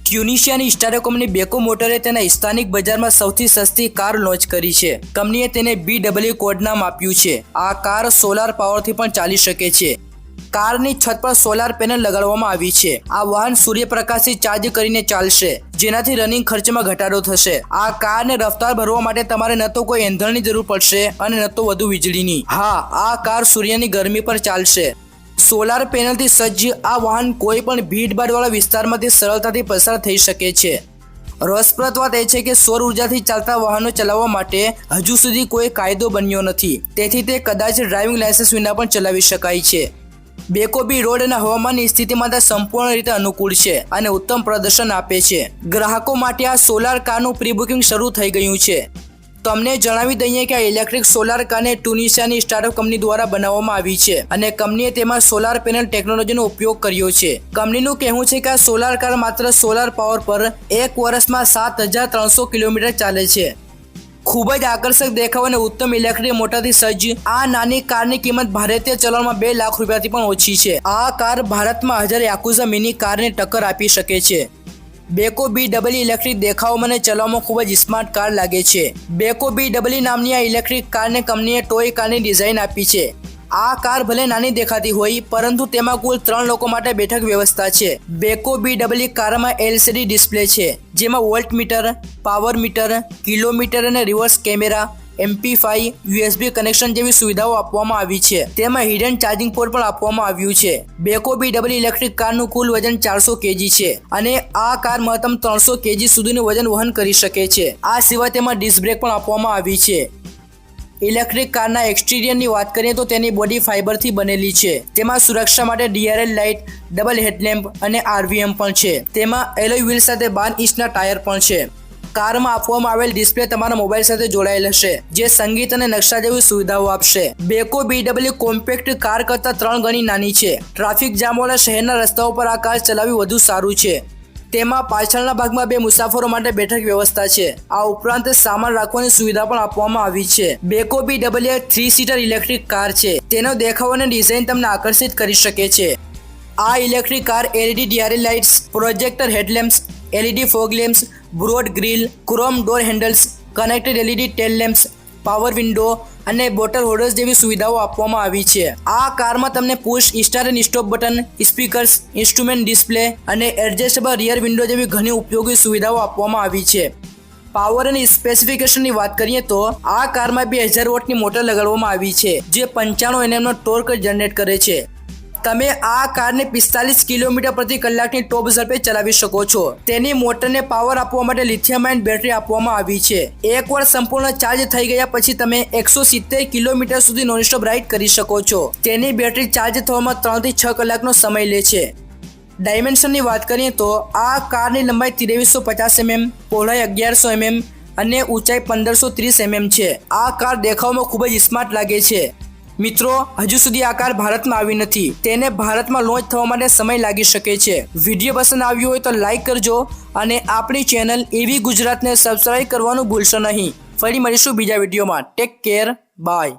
ટ્યુનિશિયાની startup company બેકો મોટરે તેના સ્થાનિક બજારમાં સૌથી સસ્તી કાર લોન્ચ કરી છે। કંપનીએ તેને BW કોડ નામ આપ્યું છે। આ કાર સોલાર પાવરથી પણ ચાલી શકે છે। કારની છત પર સોલાર પેનલ લગાડવામાં આવી છે। આ વાહન સૂર્યપ્રકાશથી ચાર્જ કરીને ચાલશે, જેનાથી રનિંગ ખર્ચમાં ઘટાડો થશે। આ કારને રફતાર ભરવા માટે તમારે ન તો કોઈ ઇંધણની જરૂર પડશે અને ન તો વધુ વીજળીની। હા, આ કાર સૂર્યની ગરમી પર ચાલશે। સોલાર પેનલથી સજ્જ આ વાહન કોઈ પણ ભીડભાડવાળા વિસ્તારમાંથી સરળતાથી પસાર થઈ શકે છે। રસપ્રદ વાત એ છે કે સૌર ઉર્જાથી ચાલતા વાહનો ચલાવવા માટે હજુ સુધી કોઈ કાયદો બન્યો નથી, તેથી તે કદાચ ડ્રાઇવિંગ લાયસન્સ વિના પણ ચલાવી શકાય છે। બેકો બી રોડ અને હવામાનની સ્થિતિ માટે સંપૂર્ણ રીતે અનુકૂળ છે અને ઉત્તમ પ્રદર્શન આપે છે। ગ્રાહકો માટે આ સોલાર કારનું પ્રી બુકિંગ શરૂ થઈ ગયું છે। તમને જણાવી દઈએ કે આ ઇલેક્ટ્રિક સોલાર કારને ટ્યુનિશિયાની સ્ટાર્ટઅપ કંપની દ્વારા બનાવવામાં આવી છે અને કંપનીએ તેમાં સોલાર પેનલ ટેકનોલોજીનો ઉપયોગ કર્યો છે। કંપનીનું કહેવું છે કે આ સોલાર કાર માત્ર સોલાર પાવર પર 1 વર્ષમાં 7300 કિલોમીટર ચાલે છે। ખૂબ જ આકર્ષક દેખાવ અને ઉત્તમ ઇલેક્ટ્રિક મોટરથી સજ્જ આ નાની કારની કિંમત ભારતીય ચલણમાં 2 લાખ રૂપિયાથી પણ ઓછી છે। આ કાર ભારતમાં હાજર યાકુઝા મિની કારને ટક્કર આપી શકે છે। બેકો BW ઇલેક્ટ્રિક દેખાવમાં અને ચલાવવામાં ખૂબ જ સ્માર્ટ કાર લાગે છે। બેકો BW નામની આ ઇલેક્ટ્રિક કારને કંપનીએ ટોય કારની ડિઝાઇન આપી છે। આ કાર ભલે નાની દેખાતી હોય, પરંતુ તેમાં કુલ 3 લોકો માટે બેઠક વ્યવસ્થા છે। બેકો BW કારમાં LCD ડિસ્પ્લે છે, જેમાં volt metre, power metre, kilometre અને reverse camera, MP5, USB connection જેવી સુવિધાઓ આપવામાં આવી છે। તેમાં હિડન ચાર્જિંગ પોર્ટ પણ આપવામાં આવ્યું છે। બેકો BW ઇલેક્ટ્રિક કારનું કુલ વજન 400 kg છે અને આ કાર મહત્તમ 300 kg સુધીનું વજન વહન કરી શકે છે। આ સિવાય તેમાં ડિસ્ક બ્રેક પણ આપવામાં આવી છે। ઇલેક્ટ્રિક કારના એક્સટીરિયરની વાત કરીએ તો તેની બોડી ફાઇબરથી બનેલી છે। તેમાં સુરક્ષા માટે DRL લાઇટ, ડબલ હેડલેમ્પ અને RVM પણ છે। તેમાં એલોય વ્હીલ સાથે 12 ઇંચના ટાયર પણ છે। કારમાં આપવામાં આવેલ ડિસ્પ્લે તમારા મોબાઈલ સાથે જોડાયેલ હશે, જે સંગીત અને નકશા જેવી સુવિધાઓ આપશે। બેકો BW કોમ્પેક્ટ કાર કરતાં 3 ગણી નાની છે। ટ્રાફિક જામવાળા શહેરના રસ્તાઓ પર આ કાર ચલાવવી વધુ સારું છે। તેમાં પાછળના ભાગમાં 2 મુસાફરો માટે બેઠક વ્યવસ્થા છે। આ ઉપરાંત સામાન રાખવાની સુવિધા પણ આપવામાં આવી છે। બેકો BW 3 સીટર ઇલેક્ટ્રિક કાર છે। તેનો દેખાવ અને ડિઝાઇન તમને આકર્ષિત કરી શકે છે। આ electric car LED DRL lights, projector headlamps, LED fog lamps, broad grill, chrome door handles, connected LED ટેલ લેમ્પ્સ, પાવર વિન્ડો અને બોટલ હોલ્ડર્સ જેવી સુવિધાઓ આપવામાં આવી છે। આ કારમાં તમને પુશ સ્ટાર્ટ અને stop button, speakers, instrument display અને એડજસ્ટેબલ રિયર વિન્ડો જેવી ઘણી ઉપયોગી સુવિધાઓ આપવામાં આવી છે। પાવર અને સ્પેસિફિકેશનની વાત કરીએ તો આ કારમાં 2000 વોટની મોટર લગાડવામાં આવી છે, જે 95 Nm ટોર્ક જનરેટ કરે છે। તમે આ કારને 45 કિલોમીટર પ્રતિ કલાકની ટોપ ઝડપે ચલાવી શકો છો। તેની મોટરને પાવર આપવા માટે લિથિયમ આયન બેટરી આપવામાં આવી છે। એકવાર સંપૂર્ણ ચાર્જ થઈ ગયા પછી તમે 170 કિલોમીટર સુધી નોનસ્ટોપ રાઇડ કરી શકો છો। તેની બેટરી ચાર્જ થવામાં 3 થી 6 કલાકનો સમય લે છે। ડાયમેન્શનની વાત કરીએ તો આ કારની લંબાઈ 2350 mm, પહોળાઈ 1100 mm અને ઊંચાઈ 1530 mm છે। આ કાર દેખાવમાં ખૂબ જ સ્માર્ટ લાગે છે। મિત્રો, હજુ સુધી આ કાર ભારતમાં આવી નથી। તેને ભારતમાં લોન્ચ થવા માટે સમય લાગી શકે છે। વિડીયો પસંદ આવ્યો હોય તો લાઈક કરજો અને આપણી ચેનલ એવી ગુજરાતને સબસ્ક્રાઇબ કરવાનું ભૂલશો નહીં। ફરી મળીશું બીજા વિડીયોમાં। Take care, by.